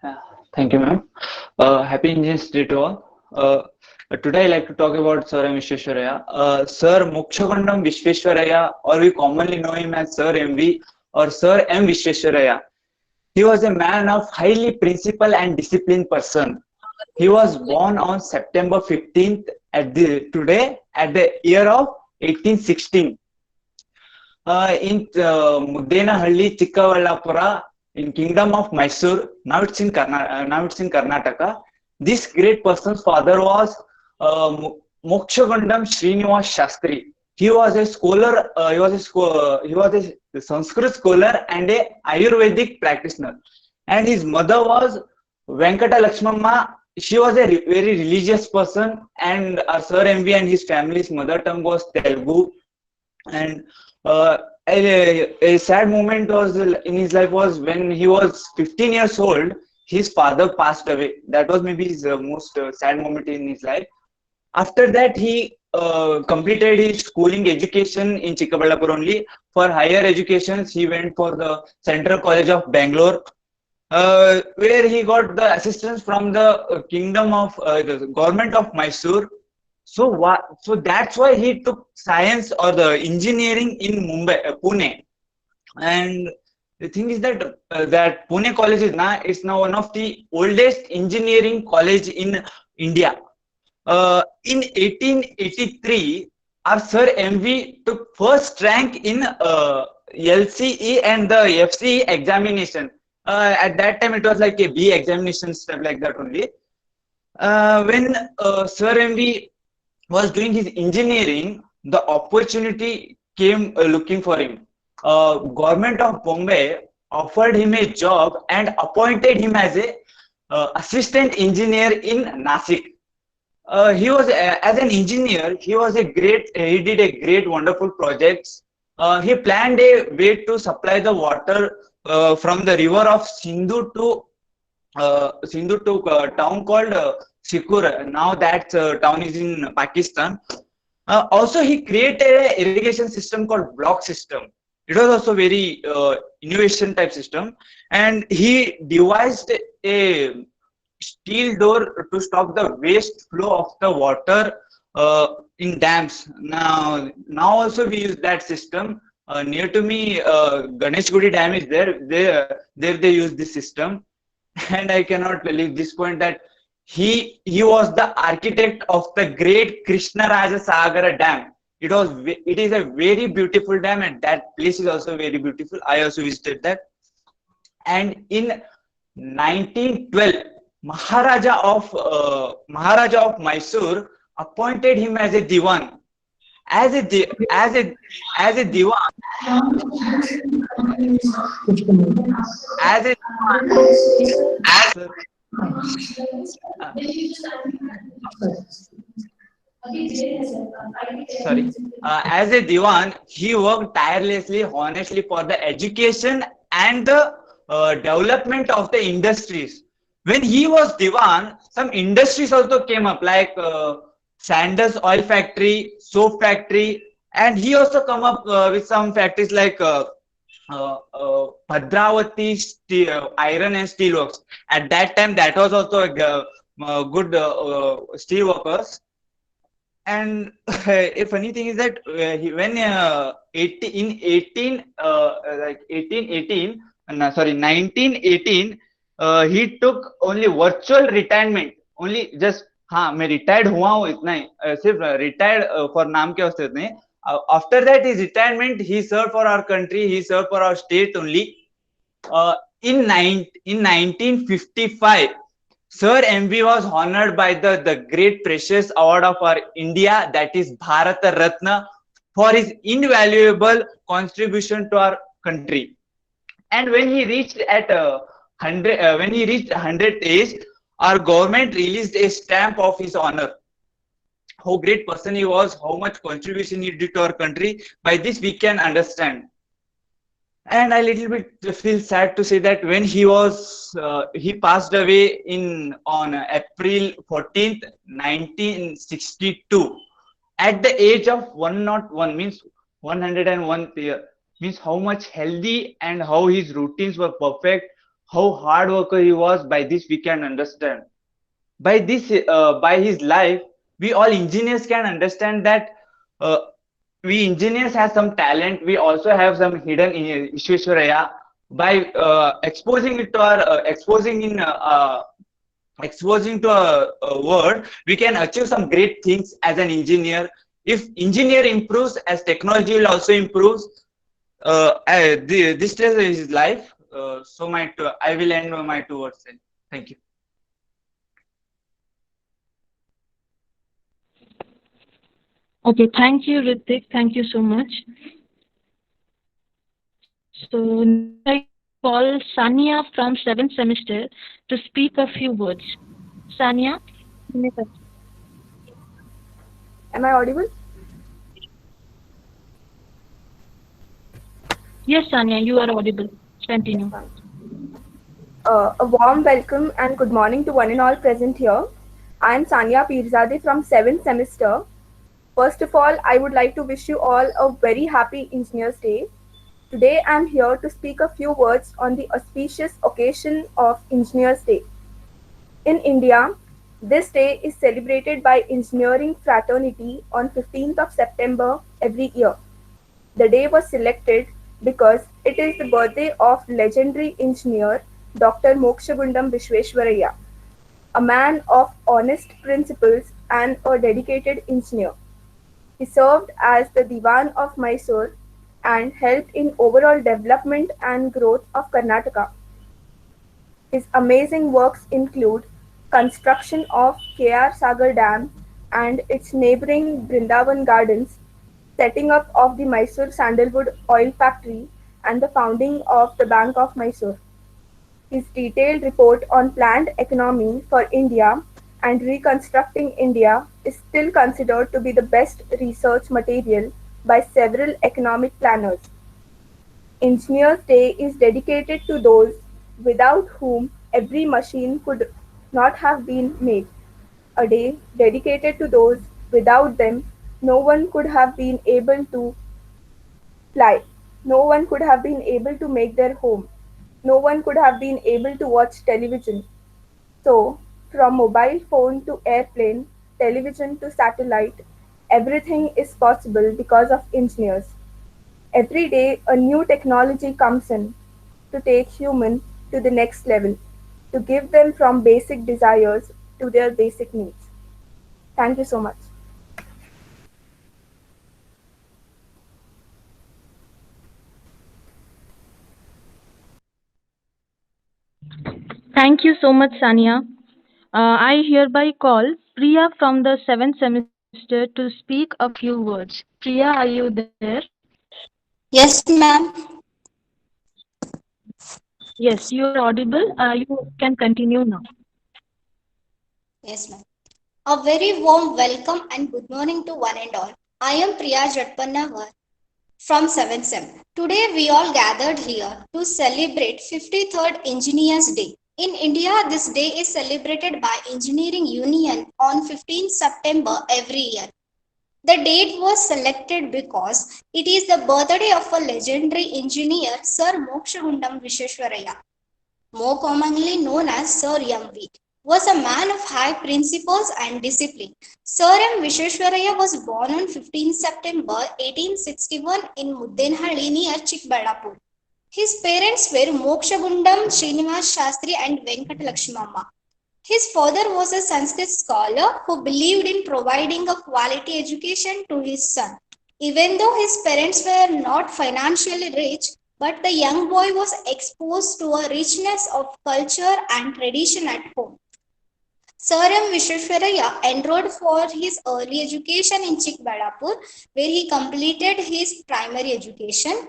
Yeah, thank you, ma'am. Happy Indians Day to all. Today, I like to talk about Sir M. Vishwesvaraya. Sir Mokshagundam Vishwesvaraya, or we commonly know him as Sir MV or Sir M. Vishwesvaraya. He was a man of highly principled and disciplined person. He was born on September 15th at the today at the year of 1816 in Muddenahalli, Chikkaballapura, in Kingdom of Mysore. Now it's in Karnataka. This great person's father was Mokshagundam Srinivas Shastri. He was a scholar. He was a Sanskrit scholar and a Ayurvedic practitioner. And his mother was Venkata Lakshmamma. She was a very religious person, and Sir MV and his family's mother tongue was Telugu. And a sad moment was in his life was when he was 15 years old. His father passed away. That was maybe his most sad moment in his life. After that, he completed his schooling education in Chikkaballapur only. For higher educations, he went for the Central College of Bangalore, where he got the assistance from the the government of Mysore. So that's why he took science or the engineering in Pune. And the thing is that that Pune College is now one of the oldest engineering college in India. In 1883, our Sir MV took first rank in LCE and the FCE examination. At that time, it was like a B examination, stuff like that only. When Sir MV was doing his engineering, the opportunity came looking for him. Government of Bombay offered him a job and appointed him as a assistant engineer in Nasik. He was as an engineer. He did a great, wonderful projects. He planned a way to supply the water from the river of Sindhu to a town called Sikur. Now that town is in Pakistan. Also, he created an irrigation system called block system. It was also very innovation type system, and he devised a steel door to stop the waste flow of the water in dams. Now also we use that system. Near to me, Ganesh Gudi Dam is there. There they use this system, and I cannot believe this point that he was the architect of the great Krishna Raja Sagara Dam. It is a very beautiful dam, and that place is also very beautiful. I also visited that. And in 1912, Maharaja of Mysore appointed him as a diwan. As a diwan, as a sir, uh, sorry, as a diwan, he worked tirelessly, honestly for the education and the development of the industries. When he was diwan, some industries also came up like Sanders Oil Factory, soap factory, and he also come up with some factories like Bhadravati Iron and Steel Works. At that time, that was also good steel workers. And a funny thing is that when 80, in 18 like 1818 no, sorry 1918, he took only virtual retirement. Only just हाँ मैं retired हुआ हूँ इतना ही सिर्फ retired for नाम के वास्ते उतने after that his retirement he served for our country, he served for our state only. In 1955, Sir MV was honored by the great precious award of our India, that is Bharata Ratna, for his invaluable contribution to our country. And when he reached at 100, when he reached 100 age, our government released a stamp of his honor. How great person he was, how much contribution he did to our country. By this we can understand. And I little bit feel sad to say that when he passed away on April 14th, 1962, at the age of 101, means 101 year, means how much healthy and how his routines were perfect, how hard worker he was. By this we can understand. By this, by his life, we all engineers can understand that uh, we engineers have some talent. We also have some hidden in Vishweshwaraya. By exposing it to our exposing to a world, we can achieve some great things as an engineer. If engineer improves, as technology will also improve. This is his life. So I will end my 2 words. Thank you. Okay, thank you, Ritik. Thank you so much. So next I call Sania from 7th semester to speak a few words. Sania, you may continue. Am I audible? Yes, Sania, you are audible. Yes, Continue. ma'am. A warm welcome and good morning to one and all present here. I am Sania Pirzadeh from 7th semester. First of all, I would like to wish you all a very happy Engineers Day. Today I am here to speak a few words on the auspicious occasion of Engineers Day. In India, this day is celebrated by engineering fraternity on 15th of September every year. The day was selected because it is the birthday of legendary engineer Dr. Mokshagundam Vishveshwaraya, a man of honest principles and a dedicated engineer. He served as the Diwan of Mysore and helped in overall development and growth of Karnataka. His amazing works include construction of K.R. Sagar Dam and its neighbouring Brindavan Gardens, setting up of the Mysore Sandalwood Oil Factory, and the founding of the Bank of Mysore. His detailed report on planned economy for India and reconstructing India is still considered to be the best research material by several economic planners. Engineers Day is dedicated to those without whom every machine could not have been made. A day dedicated to those without them no one could have been able to fly. No one could have been able to make their home. No one could have been able to watch television. So, from mobile phone to airplane, television to satellite, everything is possible because of engineers. Every day, a new technology comes in to take human to the next level, to give them from basic desires to their basic needs. Thank you so much. Thank you so much, Sania. I hereby call Priya from the 7th semester to speak a few words. Priya, are you there? Yes, ma'am. Yes, you are audible. You can continue now. Yes, ma'am. A very warm welcome and good morning to one and all. I am Priya Jatpannawar from 7th Sem. Today we all gathered here to celebrate 53rd Engineers Day. In India, this day is celebrated by Engineering Union on 15th September every year. The date was selected because it is the birthday of a legendary engineer, Sir Mokshagundam Vishveshwaraya, more commonly known as Sir M.V., was a man of high principles and discipline. Sir M. Vishveshwaraya was born on 15 September 1861 in Muddenhalli near Chikballapur. His parents were Mokshagundam Srinivas Shastri and Venkatalakshmamma. His father was a Sanskrit scholar who believed in providing a quality education to his son. Even though his parents were not financially rich, but the young boy was exposed to a richness of culture and tradition at home. Sir M. Vishveshwaraya enrolled for his early education in Chikballapur, where he completed his primary education.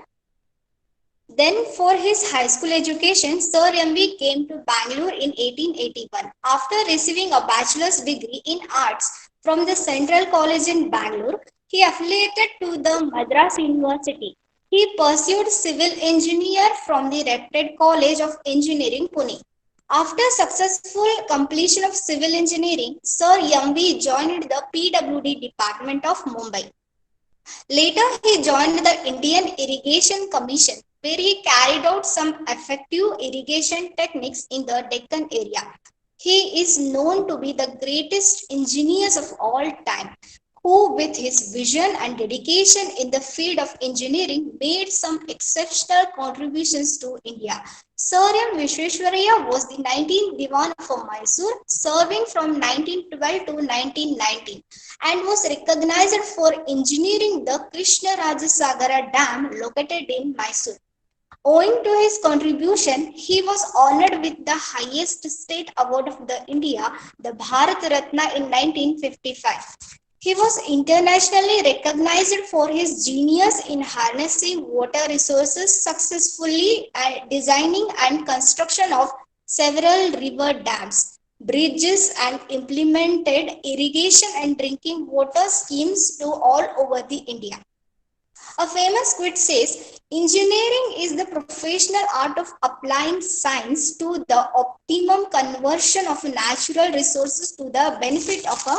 Then, for his high school education, Sir M.V. came to Bangalore in 1881. After receiving a bachelor's degree in arts from the Central College in Bangalore, he affiliated to the Madras University. He pursued civil engineer from the Repted College of Engineering, Pune. After successful completion of civil engineering, Sir M.V. joined the PWD department of Mumbai. Later, he joined the Indian Irrigation Commission, where he carried out some effective irrigation techniques in the Deccan area. He is known to be the greatest engineer of all time, who with his vision and dedication in the field of engineering made some exceptional contributions to India. Sir M. Vishveshwaraya was the 19th Diwan of Mysore, serving from 1912 to 1919, and was recognized for engineering the Krishnarajasagara Dam located in Mysore. Owing to his contribution, he was honored with the highest state award of the India, the Bharat Ratna, in 1955. He was internationally recognized for his genius in harnessing water resources successfully, designing and construction of several river dams, bridges, and implemented irrigation and drinking water schemes to all over the India. A famous quote says, engineering is the professional art of applying science to the optimum conversion of natural resources to the benefit of a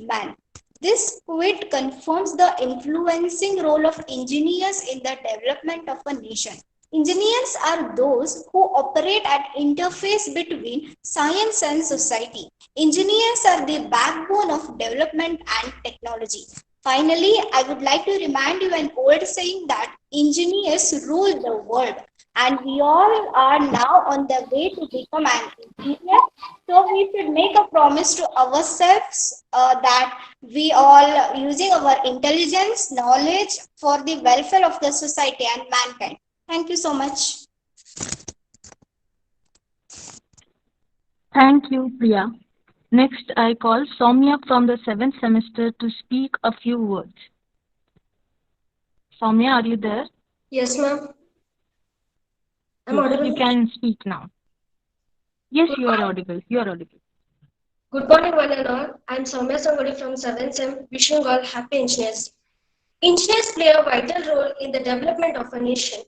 man. This quote confirms the influencing role of engineers in the development of a nation. Engineers are those who operate at interface between science and society. Engineers are the backbone of development and technology. Finally, I would like to remind you an old saying that engineers rule the world, and we all are now on the way to become an engineer. So we should make a promise to ourselves that we all using our intelligence, knowledge for the welfare of the society and mankind. Thank you so much. Thank you, Priya. Next, I call Soumya from the 7th semester to speak a few words. Soumya, are you there? Yes, ma'am. I'm Yes, audible. you can speak now. Yes, you are audible. You are audible. Good morning, one and all. I'm Soumya Sangodi from 7th Sem, wishing all happy engineers. Engineers play a vital role in the development of a nation.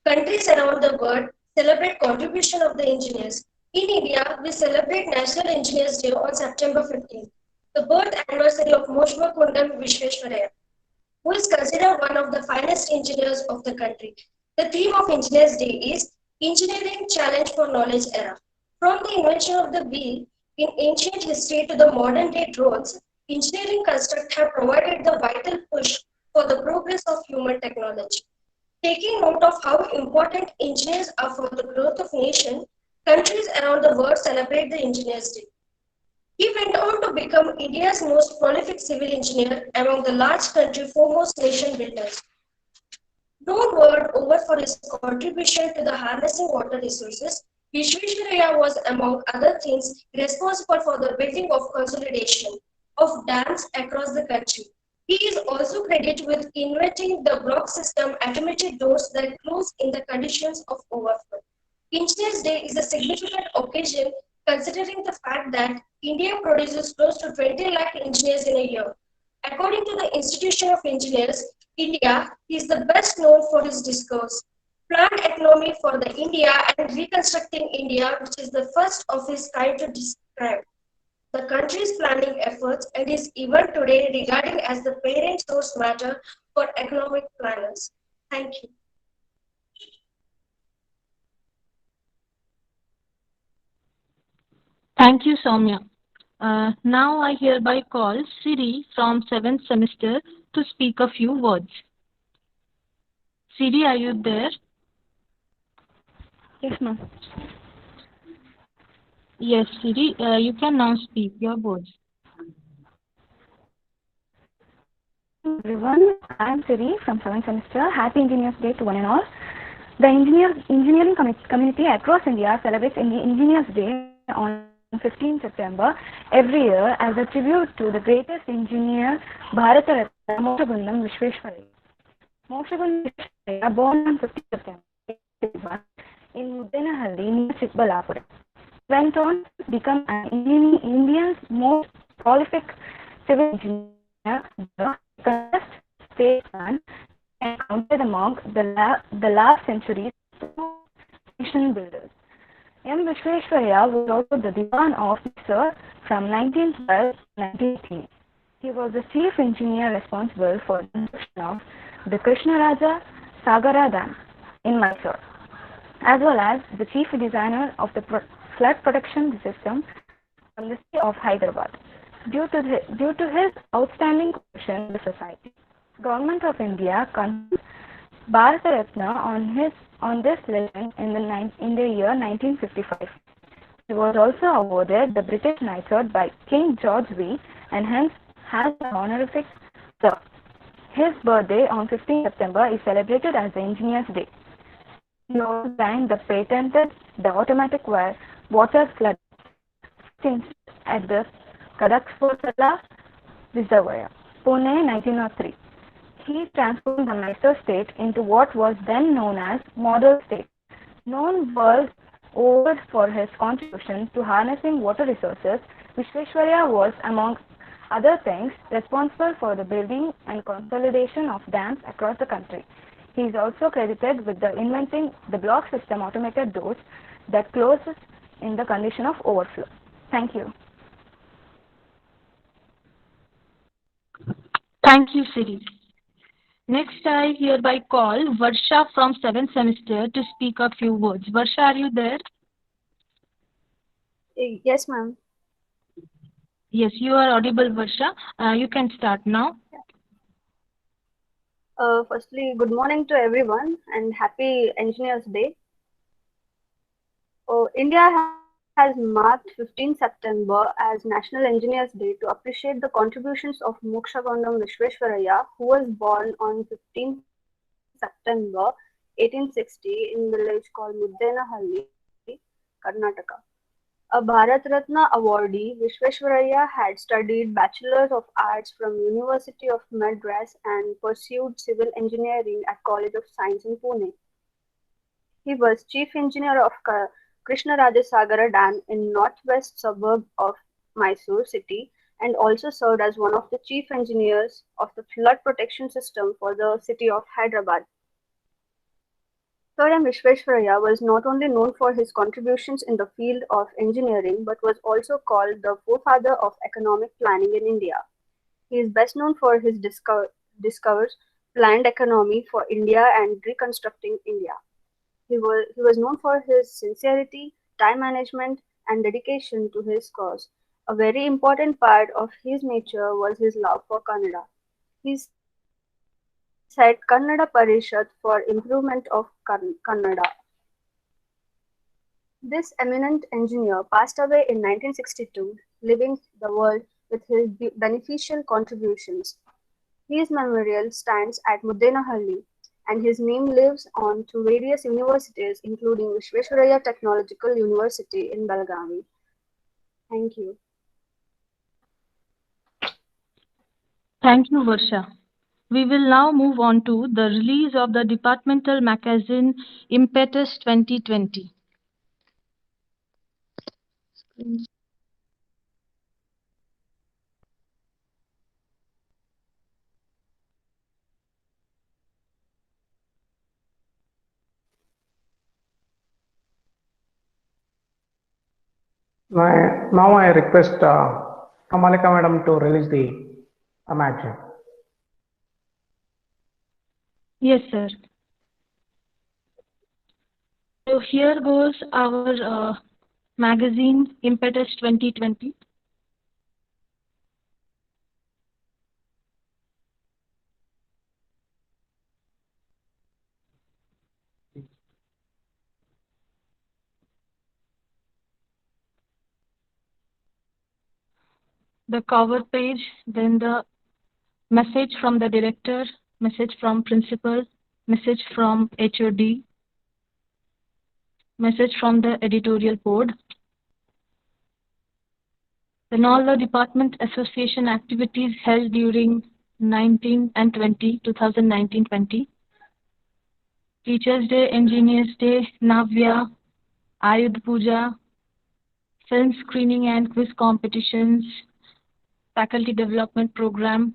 Countries around the world celebrate contribution of the engineers. In India, we celebrate National Engineers Day on September 15th, the birth anniversary of Moshmakundam Vishveshwaraya, who is considered one of the finest engineers of the country. The theme of Engineers Day is Engineering Challenge for Knowledge Era. From the invention of the wheel in ancient history to the modern day drones, engineering constructs have provided the vital push for the progress of human technology. Taking note of how important engineers are for the growth of nation, countries around the world celebrate the Engineers Day. He went on to become India's most prolific civil engineer among the large country foremost nation builders. Known world over for his contribution to the harnessing water resources, Vishveshwaraya was, among other things, responsible for the building of consolidation of dams across the country. He is also credited with inventing the block system automated doors that close in the conditions of overflow. Engineers Day is a significant occasion considering the fact that India produces close to 20 lakh engineers in a year. According to the Institution of Engineers, India is the best known for its discourse, Planned Economy for the India and Reconstructing India, which is the first of its kind to describe the country's planning efforts and is even today regarded as the parent source matter for economic planners. Thank you. Thank you, Soumya. Now I hereby call Siri from 7th semester to speak a few words. Siri, are you there? Yes, ma'am. Yes, Siri, you can now speak your words. Everyone, I am Siri from 7th semester. Happy Engineers Day to one and all. The engineering community across India celebrates Engineers Day on 15 September every year as a tribute to the greatest engineer, Bharat Ratna Moshagundam Vishveshwaraya. Moshagundam Vishveshwaraya, born on 15 September 1881 in Muddenahalli near Chikballapura, went on to become India's most prolific civil engineer, the first statesman, and counted among the last century's nation builders. M. Vishveshwaraya was also the Diwan officer from 1912 to 1918. He was the chief engineer responsible for the construction of the Krishnaraja Sagara Dam. in Mysore, as well as the chief designer of the flood protection system from the city of Hyderabad. Due to his outstanding contribution to the society, Government of India conferred Bharat Ratna on this legend in the year 1955. He was also awarded the British knighthood by King George V and hence has the honorific Sir. His birthday on 15 September is celebrated as the Engineer's Day. He also designed the automatic water flood at the Kadakspotala Reservoir, Pune 1903. He transformed the Mysore state into what was then known as Model State. Known world over for his contribution to harnessing water resources, Visvesvaraya was, among other things, responsible for the building and consolidation of dams across the country. He is also credited with inventing the block system automated doors that closes in the condition of overflow. Thank you. Thank you, Siri. Next, I hereby call Varsha from 7th semester to speak a few words. Varsha, are you there? Yes, ma'am. Yes, you are audible, Varsha. You can start now. Firstly, good morning to everyone and happy Engineers Day. India has marked 15 September as National Engineers Day to appreciate the contributions of Mokshagundam Visvesvaraya, who was born on 15 September 1860 in a village called Muddenahalli, Karnataka. A Bharat Ratna awardee, Visvesvaraya had studied Bachelor of Arts from University of Madras and pursued civil engineering at College of Science in Pune. He was chief engineer of Krishnarajasagara Dam in northwest suburb of Mysore city and also served as one of the chief engineers of the flood protection system for the city of Hyderabad. Sir M. Visvesvaraya was not only known for his contributions in the field of engineering but was also called the forefather of economic planning in India. He is best known for his discovers planned economy for India and reconstructing India. He was known for his sincerity, time management, and dedication to his cause. A very important part of his nature was his love for Kannada. He said Kannada Parishad for improvement of Kannada. This eminent engineer passed away in 1962, leaving the world with his beneficial contributions. His memorial stands at Muddenahalli, and his name lives on to various universities, including Visvesvaraya Technological University in Belgavi. Thank you. Thank you, Varsha. We will now move on to the release of the departmental magazine Impetus 2020. Now I request Kamalika Madam to release the magazine. Yes, sir. So here goes our magazine Impetus 2020. The cover page, then the message from the director, message from principal, message from HOD, message from the editorial board. Then all the department association activities held during 2019-20. Teachers Day, Engineers Day, Navya, Ayudh Puja, film screening and quiz competitions, faculty development program,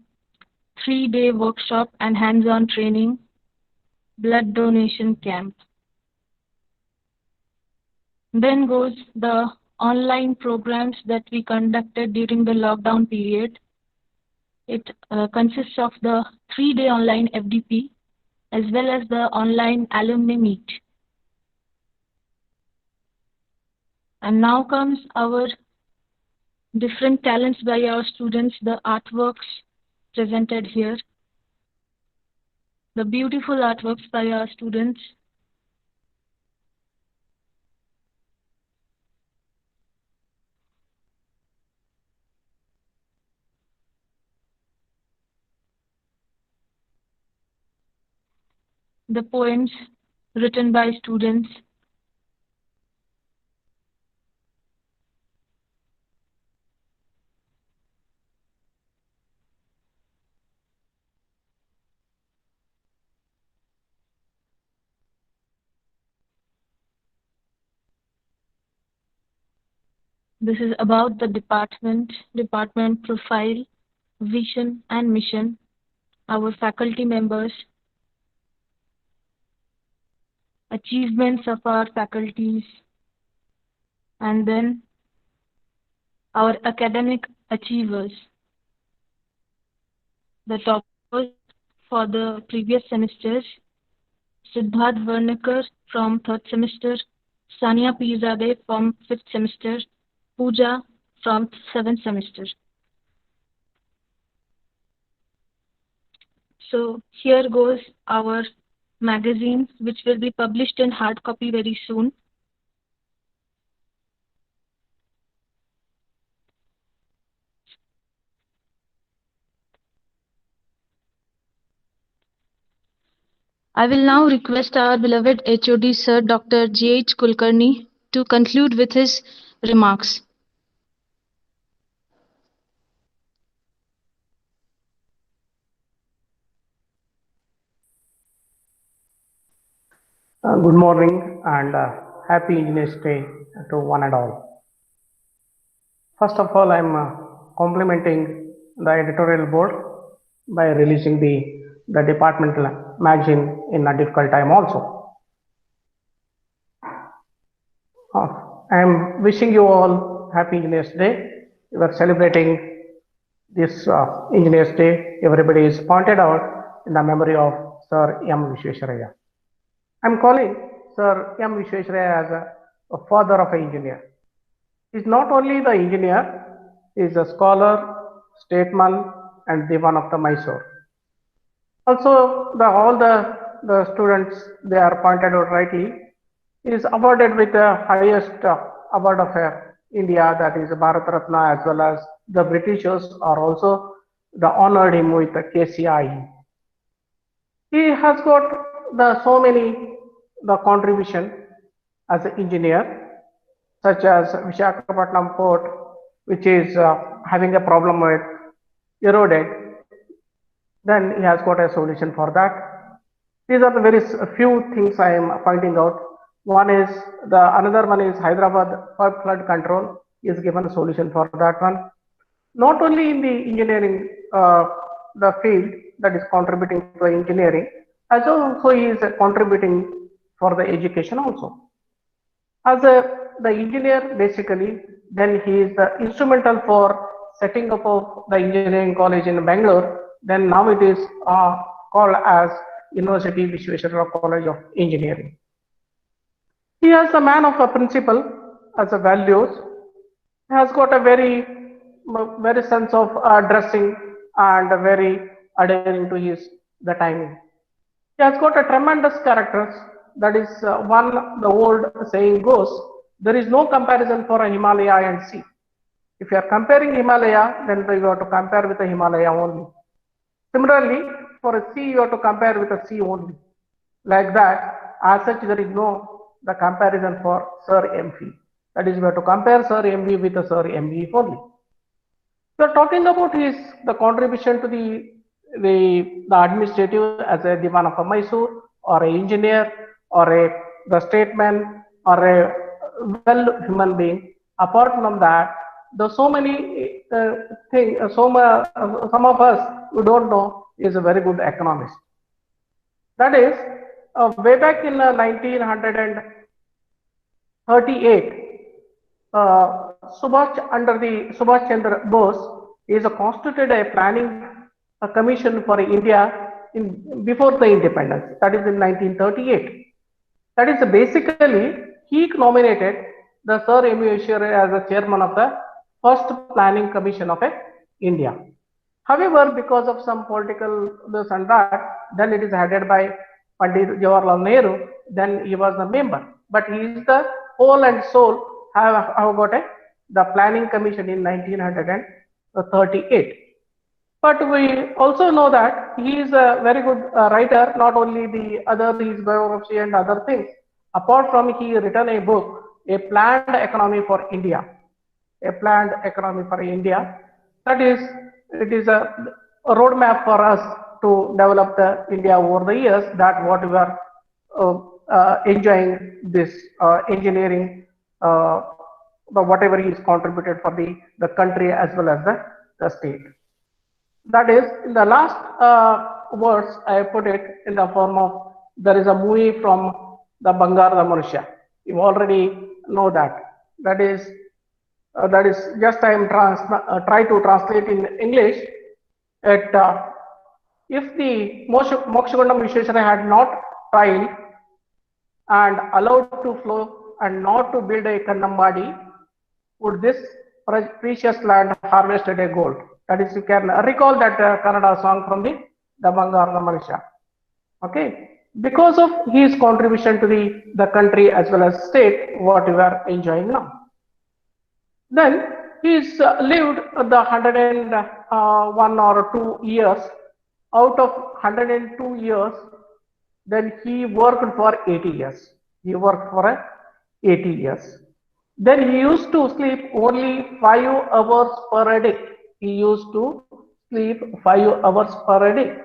3-day workshop and hands-on training, blood donation camp. Then goes the online programs that we conducted during the lockdown period. It consists of the 3-day online FDP, as well as the online alumni meet. And now comes our different talents by our students, the artworks presented here. The beautiful artworks by our students. The poems written by students. This is about the department profile, vision and mission, our faculty members, achievements of our faculties, and then our academic achievers. The toppers for the previous semesters: Siddharth Varnekar from 3rd semester, Sania Pirzadeh from 5th semester, Pooja from 7th semester. So here goes our magazine, which will be published in hard copy very soon. I will now request our beloved HOD Sir Dr. G.H. Kulkarni to conclude with his remarks. Good morning and happy Engineers Day to one and all. First of all, I'm complimenting the editorial board by releasing the departmental magazine in a difficult time also. I'm wishing you all happy Engineers Day. We are celebrating this Engineers Day. Everybody is pointed out in the memory of Sir M. Visvesvaraya. I'm calling Sir M. Visvesvaraya as a father of an engineer. He's not only the engineer, he's a scholar, statesman, and Diwan of the Mysore. Also, all the students, they are pointed out rightly. He is awarded with the highest award of India, that is Bharat Ratna, as well as the Britishers are also honored him with the KCI. He has got so many contribution as an engineer, such as Visakhapatnam Port, which is having a problem with eroded. Then he has got a solution for that. These are the very few things I am pointing out. Another one is Hyderabad flood control. He has given a solution for that one. Not only in the engineering, the field that is contributing to engineering, as also he is contributing for the education also. As the engineer, basically, then he is the instrumental for setting up of the engineering college in Bangalore. Then now it is called as University Visvesvaraya College of Engineering. He is a man of a principle as a values. He has got a very sense of dressing and very adhering to the timing. He has got a tremendous characters. That is the old saying goes, there is no comparison for a Himalaya and sea. If you are comparing Himalaya, then you have to compare with the Himalaya only. Similarly, for a sea, you have to compare with a sea only. Like that, as such, there is no the comparison for Sir MV. That is, we have to compare Sir MV with the Sir MV only. We are talking about the contribution to the administrative as a Diwan of Mysore, or an engineer, or the statesman, or a well human being. Apart from that, there are so many things. Some of us who don't know is a very good economist. That is, way back in 1938, under the Subhash Chandra Bose is constituted a planning commission for India before the independence, that is in 1938. That is basically he nominated the Sir M. Visvesvaraya as the chairman of the first planning commission of India. However, because of some political this and that, then it is headed by Pandit Jawaharlal Nehru. Then he was a member, but he is the whole and soul have got the planning commission in 1938. But we also know that he is a very good writer, not only the other his biography and other things. Apart from he written a book, A Planned Economy for India. A Planned Economy for India. That is, it is a roadmap for us to develop the India over the years, that what we are enjoying this engineering, whatever he is contributed for the country as well as the state. That is, in the last words, I put it in the form of, there is a movie from the Bangarada Manushya. You already know that. That is just I am try to translate in English. If the Mokshagundam Visvesvaraya had not tried and allowed to flow and not to build a Kannambadi, would this precious land harvested a gold? That is, you can recall that Kannada song from the Bangarada Manushya. Okay, because of his contribution to the country as well as state, what we are enjoying now. Then he's lived the 101 or 2 years. Out of 102 years, then he worked for 80 years. He worked for 80 years. Then he used to sleep only 5 hours per day. He used to sleep 5 hours per day.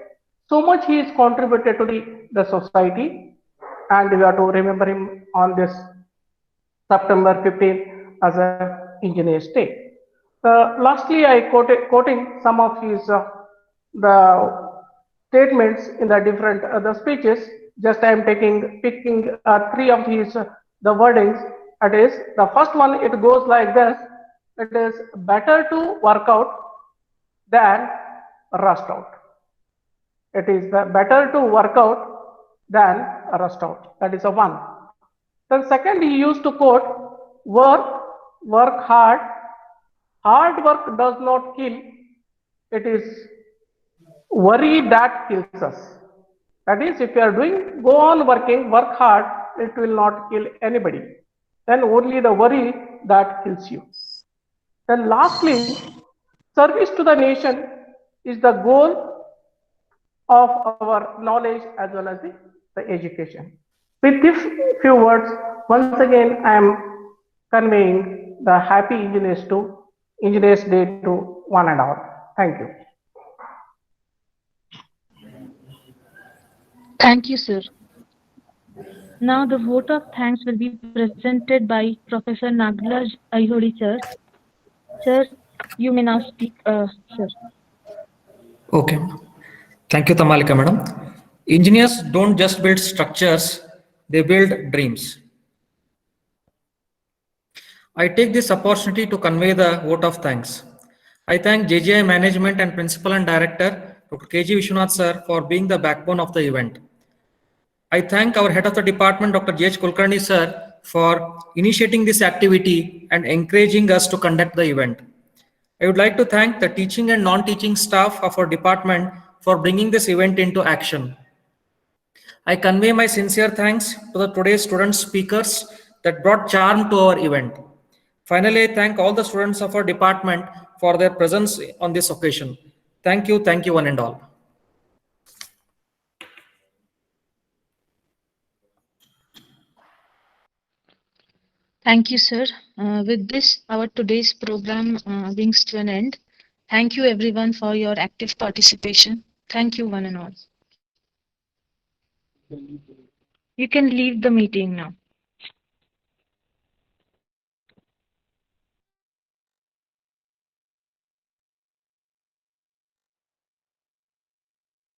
So much he is contributed to the society, and we have to remember him on this September 15th as a Engineers Day. Lastly, I quoting some of his the statements in the different the speeches. Just I am picking 3 of his the wordings. That is, the first one, it goes like this: it is better to work out than rust out. It is better to work out than rust out. That is a one. Then second, he used to quote, work hard. Hard work does not kill. It is worry that kills us. That is, if you are doing, go on working, work hard, it will not kill anybody. Then only the worry that kills you. Then lastly, service to the nation is the goal of our knowledge as well as the education. With these few words, once again, I am conveying the happy Engineers Day to one and all. Thank you. Thank you, sir. Now the vote of thanks will be presented by Professor Nagaraj Aihodi, sir. Sir, you may now speak, sir. Okay. Thank you, Tamalika madam. Engineers don't just build structures, they build dreams. I take this opportunity to convey the vote of thanks. I thank JGI management and principal and director, Dr. KG Vishwanath sir, for being the backbone of the event. I thank our head of the department, Dr. J.H. Kulkarni sir, for initiating this activity and encouraging us to conduct the event. I would like to thank the teaching and non-teaching staff of our department for bringing this event into action. I convey my sincere thanks to today's student speakers that brought charm to our event. Finally, I thank all the students of our department for their presence on this occasion. Thank you one and all. Thank you, sir. With this, our today's program brings to an end. Thank you everyone for your active participation. Thank you one and all. You can leave the meeting now.